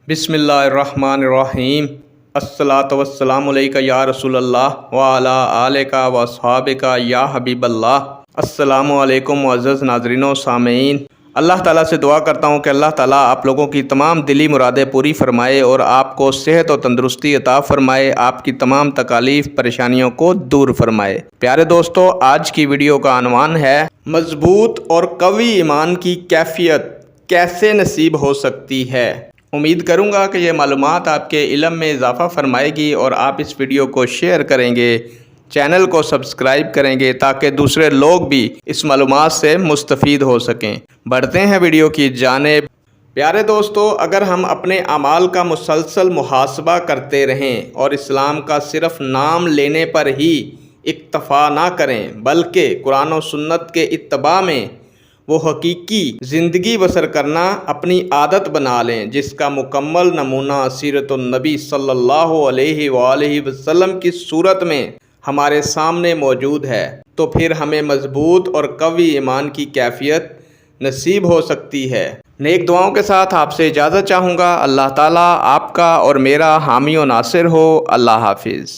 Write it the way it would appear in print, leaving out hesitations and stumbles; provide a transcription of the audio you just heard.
बिस्मिल्लाहिर्रहमानिर्रहीम। अस्सलातु वस्सलामु अलैका या रसूल अल्लाह व अला आलिका व अस्हाबिका या हबीब अल्लाह। अस्सलामु अलैकुम मुअज़्ज़ज़ नाज़रीन सामीन। अल्लाह ताला से दुआ करता हूँ कि अल्लाह ताला आप लोगों की तमाम दिली मुरादें पूरी फ़रमाए और आपको सेहत और तंदरुस्ती अता फ़रमाए, आपकी तमाम तकालीफ़ परेशानियों को दूर फ़रमाए। प्यारे दोस्तों, आज की वीडियो का अनवान है मज़बूत और कवी ईमान की कैफियत कैसे नसीब हो सकती है। उम्मीद करूँगा कि ये मालूमात आपके इल्म में इजाफ़ा फ़रमाएगी और आप इस वीडियो को शेयर करेंगे, चैनल को सब्सक्राइब करेंगे ताकि दूसरे लोग भी इस मालूमात से मुस्तफ़ीद हो सकें। बढ़ते हैं वीडियो की जानिब। प्यारे दोस्तों, अगर हम अपने अमाल का मुसलसल मुहासबा करते रहें और इस्लाम का सिर्फ़ नाम लेने पर ही इक्तफ़ा ना करें बल्कि कुरान और सुन्नत के इत्तबा में वो हकीकी ज़िंदगी बसर करना अपनी आदत बना लें, जिसका मुकम्मल नमूना सीरतुन नबी सल्लल्लाहु अलैहि वालैहि वसल्लम की सूरत में हमारे सामने मौजूद है, तो फिर हमें मजबूत और कवी ईमान की कैफियत नसीब हो सकती है। नेक दुआओं के साथ आपसे इजाज़त चाहूँगा। अल्लाह ताला आपका और मेरा हामी और नासिर हो। अल्लाह हाफिज़।